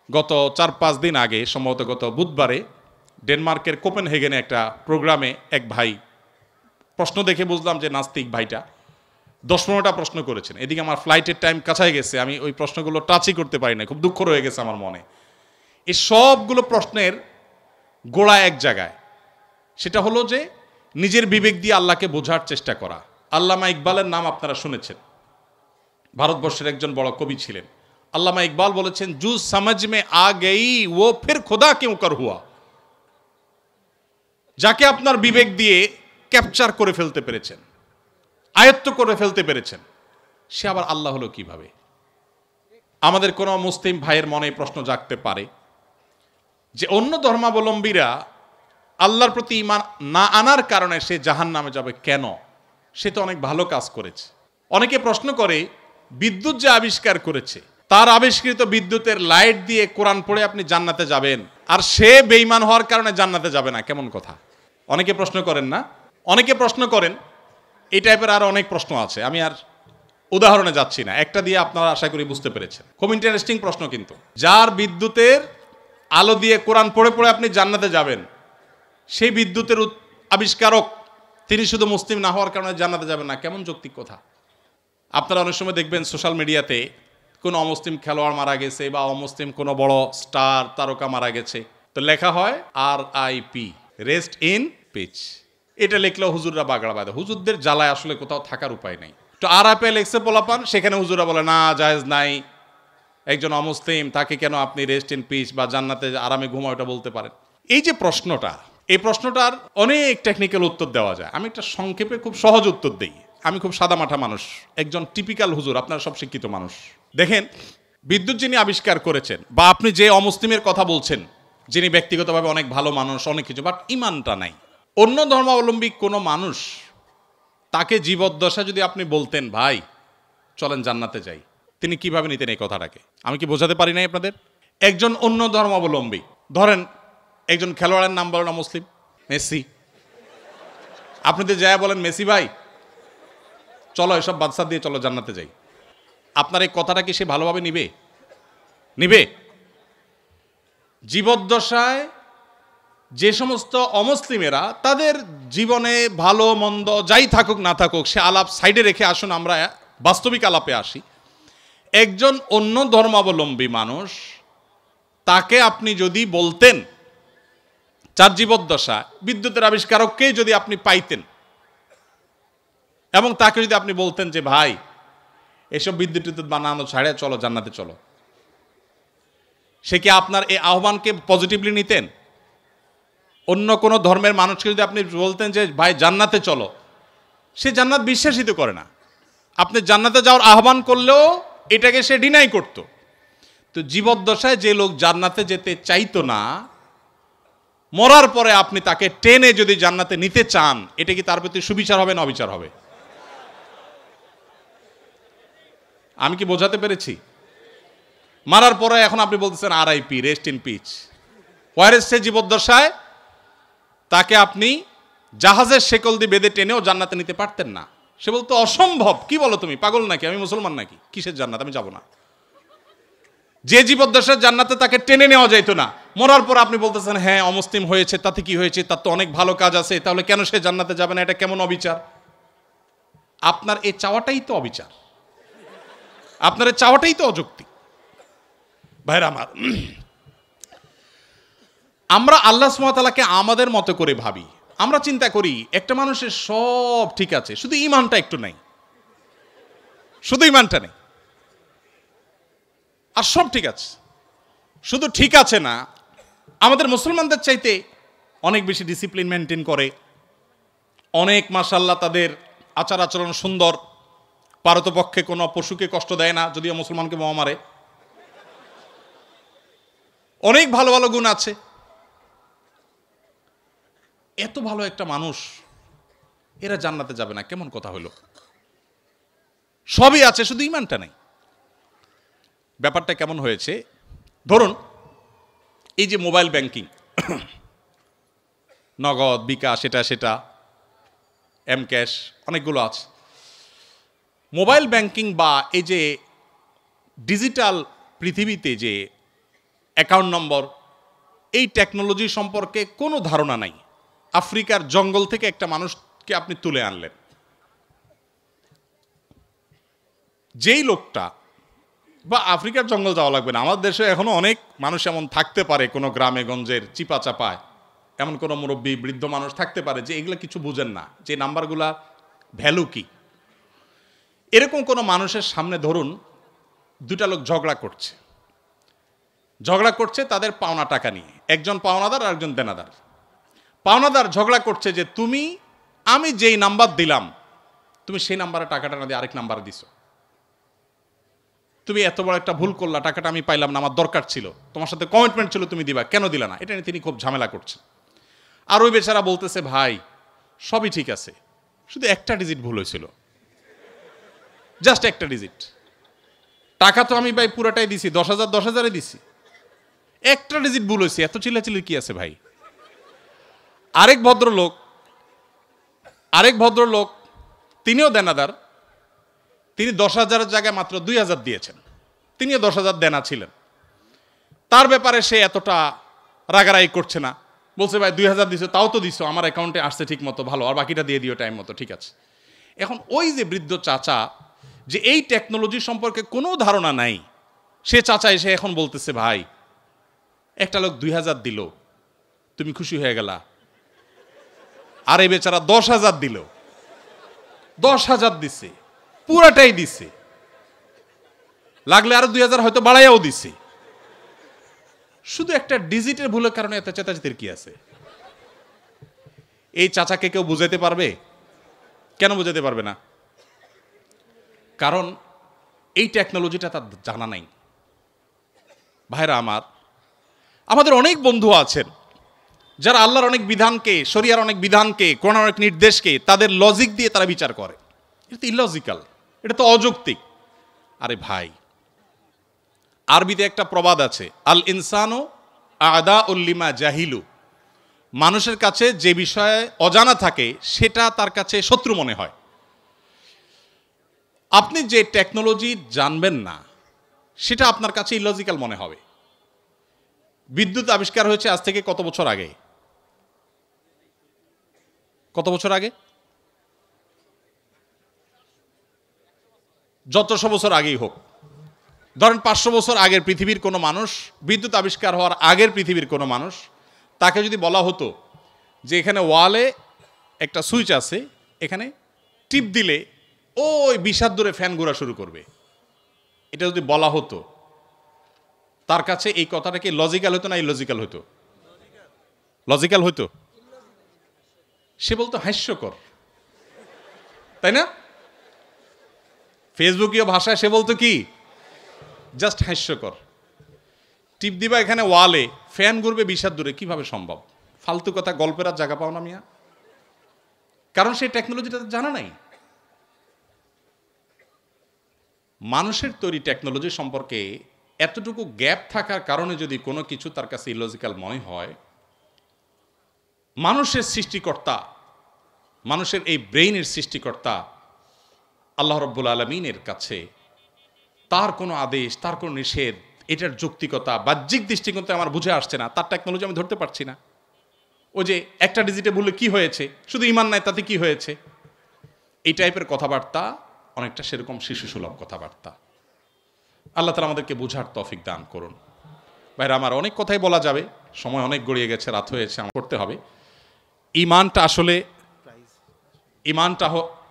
গত 4-5 দিন আগে সম্ভবত গত বুধবারে ডেনমার্কের কোপেনহেগেনে একটা প্রোগ্রামে এক ভাই প্রশ্ন দেখে বুঝলাম যে নাস্তিক ভাইটা 10-15টা প্রশ্ন করেছেন। এদিকে আমার ফ্লাইটের টাইম কাছায় গেছে, আমি ওই প্রশ্নগুলো টাচই করতে পারি না, খুব দুঃখ রয়ে গেছে আমার মনে। এই সবগুলো প্রশ্নের গোড়া এক জায়গায়, সেটা হলো যে নিজের বিবেক দিয়ে আল্লাহকে বোঝার চেষ্টা করা। আল্লামা ইকবালের নাম আপনারা শুনেছেন, ভারতবর্ষের একজন বড় কবি ছিলেন। আল্লামা ইকবাল বলেছেন, জু সমঝ মে আ গই ও ফির খুদা কিউ কর হুয়া। যাকে আপনার বিবেক দিয়ে ক্যাপচার করে ফেলতে পেরেছেন, আয়ত্ত করে ফেলতে পেরেছেন, সে আবার আল্লাহ হলো কিভাবে? আমাদের কোনো মুসলিম ভাইয়ের মনে প্রশ্ন জাগতে পারে যে অন্য ধর্মাবলম্বীরা আল্লাহর প্রতি ঈমান না আনার কারণে সে জাহান্নামে যাবে কেন? সে তো অনেক ভালো কাজ করেছে। অনেকে প্রশ্ন করে, বিদ্যুৎ যে আবিষ্কার করেছে, তার আবিষ্কৃত বিদ্যুতের লাইট দিয়ে কোরআন পড়ে আপনি জান্নাতে যাবেন, আর সে বেঈমান হওয়ার কারণে জান্নাতে যাবে না, কেমন কথা? অনেকে প্রশ্ন করেন না? অনেকে প্রশ্ন করেন। এই টাইপের আরো অনেক প্রশ্ন আছে, আমি আর উদাহরণে যাচ্ছি না, একটা দিয়ে আপনারা আশা করি বুঝতে পেরেছেন। খুব ইন্টারেস্টিং প্রশ্ন কিন্তু। যার বিদ্যুতের আলো দিয়ে কোরআন পড়ে পড়ে আপনি জান্নাতে যাবেন, সেই বিদ্যুতের আবিষ্কারক তিনি শুধু মুসলিম না হওয়ার কারণে জান্নাতে যাবেন না, কেমন যৌক্তিক কথা? আপনারা অনেক সময় দেখবেন সোশ্যাল মিডিয়াতে কোনো অমুসলিম খেলোয়াড় মারা গেছে বা অমুসলিম কোনো বড় স্টার তারকা মারা গেছে, তো লেখা হয় RIP, রেস্ট ইন পিচ। এটা লিখলেও হুজুররা বাগড়া বাঁধে। হুজুরদের জ্বালায় আসলে কোথাও থাকার উপায় নেই। তো RIP লেখছে পোলাপান, সেখানে হুজুররা বলে না, জায়েজ নাই, একজন অমুসলিম, তাকে কেন আপনি রেস্ট ইন পিচ বা জান্নাতে আরামে ঘুমাও এটা বলতে পারেন? এই যে প্রশ্নটা, এই প্রশ্নটার অনেক টেকনিক্যাল উত্তর দেওয়া যায়। আমি একটা সংক্ষেপে খুব সহজ উত্তর দিই। আমি খুব সাদামাঠা মানুষ, একজন টিপিক্যাল হুজুর, আপনারা সব শিক্ষিত মানুষ। দেখেন, বিদ্যুৎ যিনি আবিষ্কার করেছেন, বা আপনি যে অমুসলিমের কথা বলছেন, যিনি ব্যক্তিগতভাবে অনেক ভালো মানুষ, অনেক কিছু, বাট ইমানটা নাই, অন্য ধর্মাবলম্বী কোনো মানুষ, তাকে জীবদ্দশা যদি আপনি বলতেন, ভাই চলেন জান্নাতে যাই, তিনি কিভাবে নিতেন এই কথাটাকে? আমি কি বোঝাতে পারি নাই আপনাদের? একজন অন্য ধর্মাবলম্বী, ধরেন একজন খেলোয়াড়ের নাম বলেন মুসলিম, মেসি, আপনি তো যায় বলেন, মেসি ভাই চলো এসব বাদশা দিয়ে চলো জান্নাতে যাই, আপনার এই কথাটা কি সে ভালোভাবে নিবে? নিবে? জীবদ্দশায় যে সমস্ত অমুসলিমেরা, তাদের জীবনে ভালো মন্দ যাই থাকুক না থাকুক, সে আলাপ সাইডে রেখে আসুন আমরা বাস্তবিক আলাপে আসি। একজন অন্য ধর্মাবলম্বী মানুষ, তাকে আপনি যদি বলতেন, চার জীবদ্দশা বিদ্যুতের আবিষ্কারককেই যদি আপনি পাইতেন এবং তাকে যদি আপনি বলতেন যে ভাই এসব বিদ্যুৎ বানানো ছাড়ে চলো জান্নাতে চলো, সে কি আপনার এই আহ্বানকে পজিটিভলি নিতেন? অন্য কোনো ধর্মের মানুষকে যদি আপনি বলতেন যে ভাই জান্নাতে চলো, সে জান্নাত বিশ্বাসিত করে না। আপনি জান্নাতে যাওয়ার আহ্বান করলেও এটাকে সে ডিনাই করত। তো জীবদ্দশায় যে লোক জান্নাতে যেতে চাইতো না, মরার পরে আপনি তাকে টেনে যদি জান্নাতে নিতে চান, এটা কি তার প্রতি সুবিচার হবে না অবিচার হবে? আমি কি বোঝাতে পেরেছি? মারার পরে এখন আপনি বলতেছেন RIP, রেস্ট ইন পিচ। ওয়ারেস সে জীবদ্দশায় তাকে আপনি জাহাজের শেকল দিয়ে বেঁধে টেনেও জান্নাতে নিতে পারতেন না। সে বলতো অসম্ভব, কি বলো তুমি, পাগল নাকি, আমি মুসলমান নাকি, কিসের জান্নাত, আমি যাব না। যে জীবদ্দশায় জান্নাতে তাকে টেনে নেওয়া যাইতো না, মরার পর আপনি বলতেছেন হ্যাঁ অমুসলিম হয়েছে, তাতে কি হয়েছে, তার তো অনেক ভালো কাজ আছে, তাহলে কেন সে জান্নাতে যাবে না? এটা কেমন অবিচার? আপনার এই চাওয়াটাই তো অবিচার, আপনার এই চাওয়াটাই তো অযৌক্তিক। ভাইরা আমার, আমরা আল্লাহ সুবহানাহু ওয়া তাআলাকে আমাদের মতো করে ভাবি। আমরা চিন্তা করি একটা মানুষের সব ঠিক আছে, শুধু ঈমানটা একটু নাই, শুধু ঈমানটা নেই, আর সব ঠিক আছে। শুধু ঠিক আছে না, আমাদের মুসলমানদের চাইতে অনেক বেশি ডিসিপ্লিন মেনটেন করে, অনেক মাশাআল্লাহ তাদের আচার আচরণ সুন্দর, পারতপক্ষে কোনো পশুকে কষ্ট দেয় না, যদিও মুসলমানকে বোমা মারে, অনেক ভালো ভালো গুণ আছে। এত ভালো একটা মানুষ, এরা জান্নাতে যাবে না, কেমন কথা হলো? সবই আছে, শুধু ঈমানটা নেই। ব্যাপারটা কেমন হয়েছে? ধরুন এই যে মোবাইল ব্যাংকিং, নগদ, বিকাশ, সেটা এম ক্যাশ, অনেকগুলো আছে। মোবাইল ব্যাংকিং বা এই যে ডিজিটাল পৃথিবীতে যে অ্যাকাউন্ট নম্বর, এই টেকনোলজি সম্পর্কে কোনো ধারণা নাই। আফ্রিকার জঙ্গল থেকে একটা মানুষকে আপনি তুলে আনলেন, যেই লোকটা, বা আফ্রিকার জঙ্গল যাওয়া লাগবে না, আমাদের দেশে এখনো অনেক মানুষ এমন থাকতে পারে, কোনো গ্রামে গঞ্জের চিপা চাপায় এমন কোনো মুরব্বী বৃদ্ধ মানুষ থাকতে পারে যে এগুলো কিছু বুঝেন না, যে নাম্বারগুলা ভ্যালু কি। এরকম কোনো মানুষের সামনে ধরুন দুটা লোক ঝগড়া করছে তাদের পাওনা টাকা নিয়ে, একজন পাওনাদার আর একজন দেনাদার। পাওনাদার ঝগড়া করছে যে আমি যেই নাম্বার দিলাম তুমি সেই নাম্বারে টাকাটা না দিয়ে আরেক নাম্বার দিছো, তুমি এত বড় একটা ভুল করলা, টাকাটা আমি পাইলাম না, আমার দরকার ছিল, তোমার সাথে কমিটমেন্ট ছিল, তুমি দিবা, কেন দিলা না? এটা নিয়ে তিনি খুব ঝামেলা করছেন। আর ওই বেচারা বলতেছে, ভাই সবই ঠিক আছে, শুধু একটা ডিজিট ভুল হয়েছিল, জাস্ট একটা ডিজিট, টাকা তো আমি ভাই পুরাটাই দিছি, 10,000 10,000-এ দিছি, একটা ডিজিট ভুল হয়েছে, এত চিল্লাচিল্লির কি আছে ভাই? আরেক ভদ্রলোক তিনিও দেনাদার, তিনি 10,000-এর জায়গায় মাত্র 2,000 দিয়েছেন, তিনিও 10,000 দেনা ছিলেন। তার ব্যাপারে সে এতটা রাগারাগি করছে না, বলছে ভাই 2,000 দিছো, তাও তো দিছো, আমার অ্যাকাউন্টে আসছে ঠিক মতো, ভালো, আর বাকিটা দিয়ে দিও টাইম মতো, ঠিক আছে। এখন ওই যে বৃদ্ধ চাচা, যে এই টেকনোলজি সম্পর্কে কোনো ধারণা নাই, সে চাচা এসে এখন বলতেছে, ভাই একটা লোক 2,000 দিল, তুমি খুশি হয়ে গেলা, আর এই বেচারা 10,000 দিল, 10,000 দিছে, পুরাটাই দিছে, লাগলে আরো 2,000 হয়তো বাড়াইয়াও দিছে, শুধু একটা ডিজিটের ভুলের কারণে এত চেতাচেতির কি আছে? এই চাচাকে কেউ বুঝাইতে পারবে? কেন বুঝাইতে পারবে না? কারণ এই টেকনোলজিটা তার জানা নাই। ভাইরা আমার, আমাদের অনেক বন্ধু আছেন যারা আল্লাহর অনেক বিধানকে, শরিয়ার অনেক বিধানকে, কোরআনের অনেক নির্দেশকে তাদের লজিক দিয়ে তারা বিচার করে। এটা তো ইলজিক্যাল, এটা তো অযৌক্তিক। আরে ভাই, আরবিতে একটা প্রবাদ আছে, আল ইনসানু আদা উল্লিমা জাহিলু, মানুষের কাছে যে বিষয়ে অজানা থাকে সেটা তার কাছে শত্রু মনে হয়। আপনি যে টেকনোলজি জানবেন না সেটা আপনার কাছে ইলজিক্যাল মনে হবে। বিদ্যুৎ আবিষ্কার হয়েছে আজ থেকে কত বছর আগে? কত বছর আগে? যতশো বছর আগেই হোক, ধরেন 500 বছর আগের পৃথিবীর কোনো মানুষ, বিদ্যুৎ আবিষ্কার হওয়ার আগের পৃথিবীর কোনো মানুষ, তাকে যদি বলা হতো যে এখানে ওয়ালে একটা সুইচ আছে, এখানে টিপ দিলে ওই 20 হাত দূরে ফ্যান ঘোরা শুরু করবে, এটা যদি বলা হতো, তার কাছে এই কথাটা কি লজিক্যাল হতো না ইলজিক্যাল হতো? লজিক্যাল হতো। সে বলতো হাস্যকর, তাই না? ফেসবুকীয় ভাষায় সে বলতো কি, জাস্ট হাস্যকর। টিপ দিবা এখানে ওয়ালে, ফ্যান ঘুরবে 20 হাত দূরে, কিভাবে সম্ভব? ফালতু কথা, গল্পের আর জায়গা পাও না মিয়া, কারণ সেই টেকনোলজিটা জানা নাই। মানুষের তৈরি টেকনোলজি সম্পর্কে এতটুকু গ্যাপ থাকার কারণে যদি কোনো কিছু তার কাছে ইলজিক্যাল মনে হয়, মানুষের সৃষ্টিকর্তা, মানুষের এই ব্রেইনের সৃষ্টিকর্তা আল্লাহ রাব্বুল আলামিনের কাছে তার কোনো আদেশ, তার কোনো নিষেধ, এটার যৌক্তিকতা বাহ্যিক দৃষ্টিকোণে আমার বুঝে আসছে না, তার টেকনোলজি আমি ধরতে পারছি না। ওই যে একটা ডিজিটে বললে কি হয়েছে, শুধু ইমান নাই তাতে কি হয়েছে, এই টাইপের কথাবার্তা অনেকটা সেরকম শিশুসুলভ কথাবার্তা। আল্লাহ তাআলা আমাদেরকে বুঝার তৌফিক দান করুন। ভাইরা আমার, অনেক কথাই বলা যাবে, সময় অনেক গড়িয়ে গেছে, রাত হয়েছে, আমার করতে হবে। ইমানটা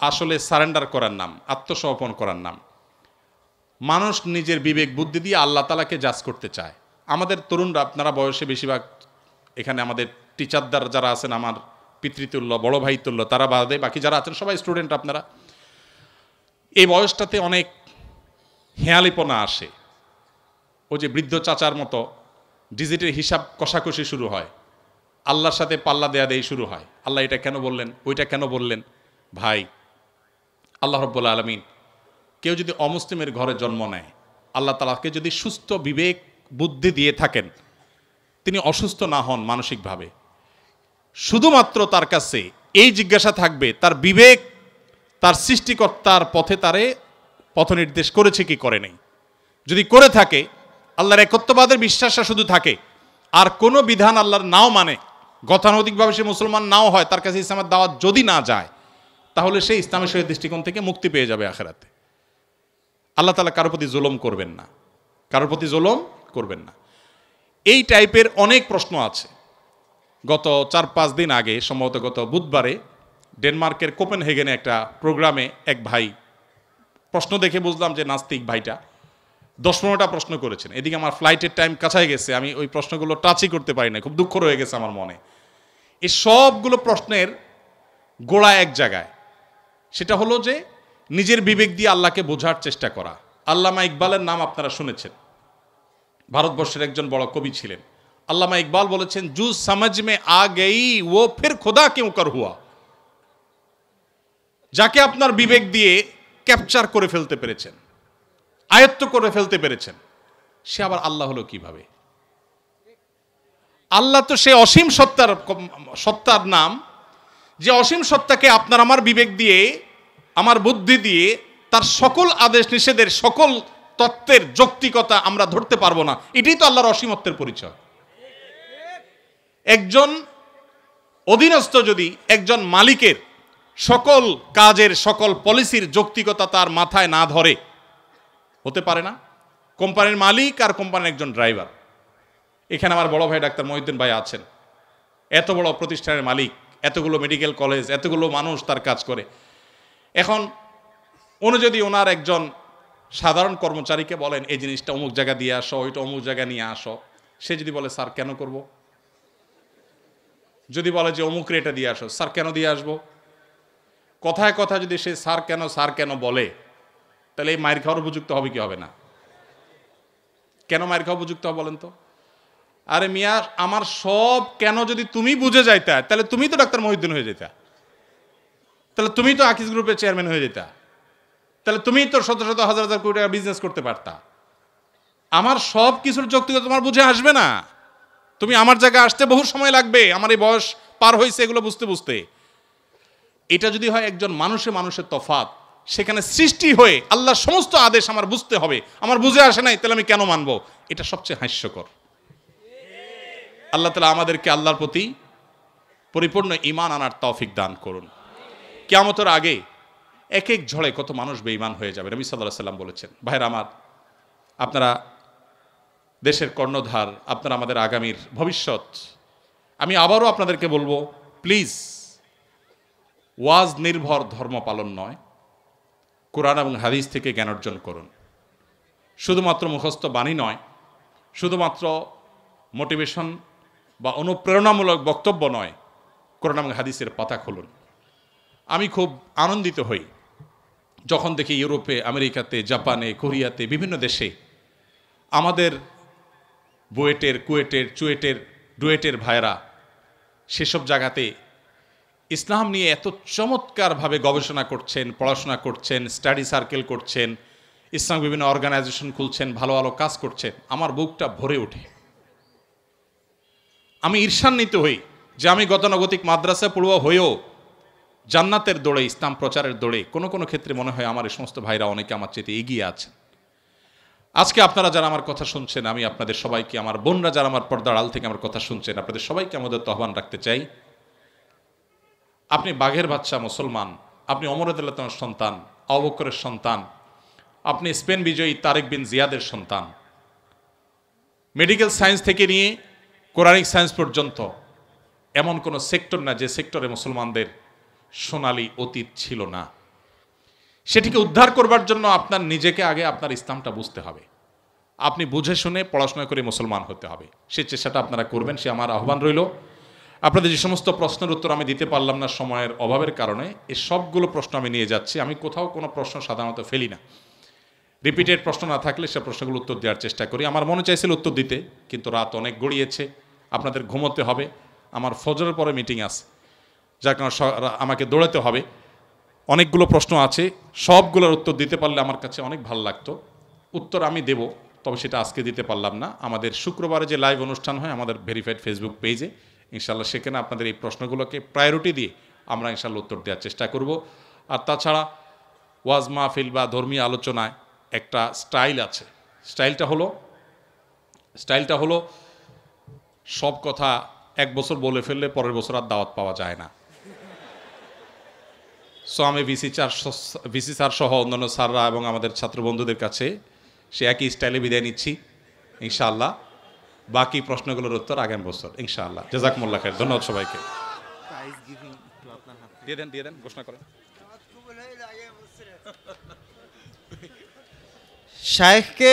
আসলে সারেন্ডার করার নাম, আত্মসমর্পণ করার নাম। মানুষ নিজের বিবেক বুদ্ধি দিয়ে আল্লাহ তাআলাকে জাজ করতে চায়। আমাদের তরুণরা, আপনারা বয়সে বেশিরভাগ এখানে আমাদের টিচারদার যারা আছেন, আমার পিতৃতুল্য, বড় ভাই তুল্য, তারা বাদে বাকি যারা আছেন সবাই স্টুডেন্ট। আপনারা এই বয়সটাতে অনেক হেয়ালিপনা আসে। ওই যে বৃদ্ধ চাচার মতো ডিজিটের হিসাব কষাকষি শুরু হয়, আল্লাহর সাথে পাল্লা দেয়া দেই শুরু হয়। আল্লাহ এটা কেন বললেন, ওইটা কেন বললেন? ভাই, আল্লাহ রাব্বুল আলামিন কেউ যদি অমুসলিমের ঘরে জন্ম নেয়, আল্লাহ তাআলাকে যদি সুস্থ বিবেক বুদ্ধি দিয়ে থাকেন, তিনি অসুস্থ না হন মানসিকভাবে, শুধুমাত্র তার কাছে এই জিজ্ঞাসা থাকবে তার বিবেক তার সৃষ্টিকর্তার পথে তারে পথ নির্দেশ করেছে কি করে নেই। যদি করে থাকে আল্লাহর একত্ববাদের বিশ্বাসটা শুধু থাকে, আর কোনো বিধান আল্লাহর নাও মানে, গতানুগতিকভাবে সে মুসলমান নাও হয়, তার কাছে ইসলামের দাওয়াত যদি না যায়, তাহলে সে ইসলামের সহিত দৃষ্টিকোণ থেকে মুক্তি পেয়ে যাবে আখিরাতে। আল্লাহ তাআলা কারোর প্রতি জুলুম করবেন না, কারোর প্রতি জুলুম করবেন না। এই টাইপের অনেক প্রশ্ন আছে। গত 4-5 দিন আগে, সম্ভবত গত বুধবারে, ডেনমার্কের কোপেনহেগেনে একটা প্রোগ্রামে এক ভাই, প্রশ্ন দেখে বুঝলাম যে নাস্তিক ভাইটা 10-15টা প্রশ্ন করেছেন। এদিকে আমার ফ্লাইটের টাইম কাছাই গেছে, আমি ওই প্রশ্নগুলো টাচই করতে পারি না, খুব দুঃখ রয়ে গেছে আমার মনে। এই সবগুলো প্রশ্নের গোড়া এক জায়গায়, সেটা হলো যে নিজের বিবেক দিয়ে আল্লাহকে বোঝার চেষ্টা করা। আল্লামা ইকবালের নাম আপনারা শুনেছেন, ভারতবর্ষের একজন বড় কবি ছিলেন। আল্লামা ইকবাল বলেছেন, জু সমঝ মে আ গই ও ফির খুদা কিউ কর হুয়া। যাকে আপনার বিবেক দিয়ে ক্যাপচার করে ফেলতে পেরেছেন, আয়ত্ত করে ফেলতে পেরেছেন, সে আবার আল্লাহ হলো কিভাবে? আল্লাহ তো সে অসীম সত্তার নাম, যে অসীম সত্তাকে আপনার আমার বিবেক দিয়ে, আমার বুদ্ধি দিয়ে তার সকল আদেশ নিষেধের, সকল তত্ত্বের যৌক্তিকতা আমরা ধরতে পারবো না। এটাই তো আল্লাহর অসীমত্বের পরিচয়। একজন অধীনস্থ যদি একজন মালিকের সকল কাজের, সকল পলিসির যৌক্তিকতা তার মাথায় না ধরে, হতে পারে না। কোম্পানির মালিক আর কোম্পানির একজন ড্রাইভার। এখানে আমার বড় ভাই ডাক্তার মহিউদ্দিন ভাই আছেন, এত বড় প্রতিষ্ঠানের মালিক, এতগুলো মেডিকেল কলেজ, এতগুলো মানুষ তার কাজ করে। এখন উনি যদি ওনার একজন সাধারণ কর্মচারীকে বলেন এই জিনিসটা অমুক জায়গা দিয়ে আসো, ওইটা অমুক জায়গায় নিয়ে আসো, সে যদি বলে স্যার কেন করব? যদি বলে যে অমুক রেটে দিয়ে আসো, স্যার কেন দিয়ে আসবো? কথায় কথা যদি সে স্যার কেন বলে, তাহলে এই মায়ের খাওয়ার উপযুক্ত হবে কি হবে না? কেন মায়ের খাওয়া উপযুক্ত হবে বলেন তো? আরে মিয়া, আমার সব কেন যদি তুমি বুঝে যাইতা, তাহলে তুমি তো ডাক্তার মহিউদ্দিন হয়ে যেতা, তাহলে তুমি তো আকিজ গ্রুপের চেয়ারম্যান হয়ে যেতা, তাহলে তুমি তো শত শত হাজার হাজার কোটি টাকা বিজনেস করতে পারতা। আমার সব কিছুর যৌক্তিকতা তোমার বুঝে আসবে না। তুমি আমার জায়গায় আসতে বহু সময় লাগবে, আমার এই বয়স পার হয়েছে এগুলো বুঝতে বুঝতে। এটা যদি হয় একজন মানুষের তফাৎ, সেখানে সৃষ্টি হয়ে আল্লাহর সমস্ত আদেশ আমার বুঝতে হবে, আমার বুঝে আসে নাই, তাহলে আমি কেন মানবো? এটা সবচেয়ে হাস্যকর। আল্লাহ তাআলা আমাদেরকে আল্লাহর প্রতি পরিপূর্ণ ঈমান আনার তৌফিক দান করুন। কিয়ামতের আগে এক এক ঝড়ে কত মানুষ বেঈমান হয়ে যাবে, নবী সাল্লাল্লাহু আলাইহি সাল্লাম বলেছেন। ভাইরা আমার, আপনারা দেশের কর্ণধার, আপনারা আমাদের আগামীর ভবিষ্যৎ। আমি আবারও আপনাদেরকে বলবো, প্লিজ, ওয়াজ নির্ভর ধর্ম পালন নয়, কোরআন এবং হাদিস থেকে জ্ঞান অর্জন করুন। শুধুমাত্র মুখস্থ বাণী নয়, শুধুমাত্র মোটিভেশন বা অনুপ্রেরণামূলক বক্তব্য নয়, কোরআন এবং হাদিসের পাতা খুলুন। আমি খুব আনন্দিত হই যখন দেখি ইউরোপে, আমেরিকাতে, জাপানে, কোরিয়াতে, বিভিন্ন দেশে আমাদের বুয়েটের, কুয়েটের, চুয়েটের, ডুয়েটের ভাইয়েরা সেসব জায়গাতে ইসলাম নিয়ে এত চমৎকারভাবে গবেষণা করছেন, পড়াশোনা করছেন, স্টাডি সার্কেল করছেন, ইসলাম বিভিন্ন অর্গানাইজেশন খুলছেন, ভালো ভালো কাজ করছেন। আমার বুকটা ভরে ওঠে। আমি ঈর্ষান্বিত হই যে আমি গতানুগতিক মাদ্রাসা পড়ুয়া হয়েও জান্নাতের দৌড়ে, ইসলাম প্রচারের দৌড়ে কোনো কোনো ক্ষেত্রে মনে হয় আমার এই সমস্ত ভাইরা অনেকে আমার চেয়ে এগিয়ে আছেন। আজকে আপনারা যারা আমার কথা শুনছেন, আমি আপনাদের সবাইকে, আমার বোনরা যারা আমার পর্দার আড়াল থেকে আমার কথা শুনছেন, আপনাদের সবাইকে আমাদের আহ্বান রাখতে চাই। আপনি বাঘের বাচ্চা মুসলমান, আপনি ওমর রাদিয়াল্লাহু তাআলার সন্তান, আবু বকরের সন্তান, আপনি স্পেন বিজয়ী তারেক বিন জিয়াদের সন্তান। মেডিকেল সায়েন্স থেকে নিয়ে কোরআনিক সায়েন্স পর্যন্ত এমন কোনো সেক্টর না যে সেক্টরে মুসলমানদের সোনালী অতীত ছিল না। সেটিকে উদ্ধার করবার জন্য আপনার নিজেকে আগে আপনার ইসলামটা বুঝতে হবে। আপনি বুঝে শুনে পড়াশোনা করে মুসলমান হতে হবে। সে চেষ্টাটা আপনারা করবেন, সে আমার আহ্বান রইল। আপনাদের যে সমস্ত প্রশ্নের উত্তর আমি দিতে পারলাম না সময়ের অভাবের কারণে, এই সবগুলো প্রশ্ন আমি নিয়ে যাচ্ছি। আমি কোথাও কোনো প্রশ্ন সাধারণত ফেলি না। রিপিটেড প্রশ্ন না থাকলে সে প্রশ্নগুলো উত্তর দেওয়ার চেষ্টা করি। আমার মনে চাইছিল উত্তর দিতে, কিন্তু রাত অনেক গড়িয়েছে, আপনাদের ঘুমোতে হবে, আমার ফজরের পরে মিটিং আছে, যার কারণে আমাকে দৌড়াতে হবে। অনেকগুলো প্রশ্ন আছে, সবগুলোর উত্তর দিতে পারলে আমার কাছে অনেক ভালো লাগতো। উত্তর আমি দেব, তবে সেটা আজকে দিতে পারলাম না। আমাদের শুক্রবারে যে লাইভ অনুষ্ঠান হয় আমাদের ভেরিফাইড ফেসবুক পেজে, ইনশাল্লাহ সেখানে আপনাদের এই প্রশ্নগুলোকে প্রায়োরিটি দিয়ে আমরা ইনশাল্লাহ উত্তর দেওয়ার চেষ্টা করব। আর তাছাড়া ওয়াজ মাহফিল বা ধর্মীয় আলোচনায় একটা স্টাইল আছে। স্টাইলটা হলো স্টাইলটা হলো সব কথা এক বছর বলে ফেললে পরের বছর আর দাওয়াত পাওয়া যায় না। সো আমি ভিসি স্যার সহ অন্যান্য স্যাররা এবং আমাদের ছাত্র বন্ধুদের কাছে সে একই স্টাইলে বিদায় নিচ্ছি ইনশাআল্লাহ। বাকি প্রশ্নগুলোর উত্তর আগামী বছর ইনশাআল্লাহ। জাযাকুমুল্লাহ খাইর। ধন্যবাদ সবাইকে। দিয়ে দেন ঘোষণা করেন। শায়েখকে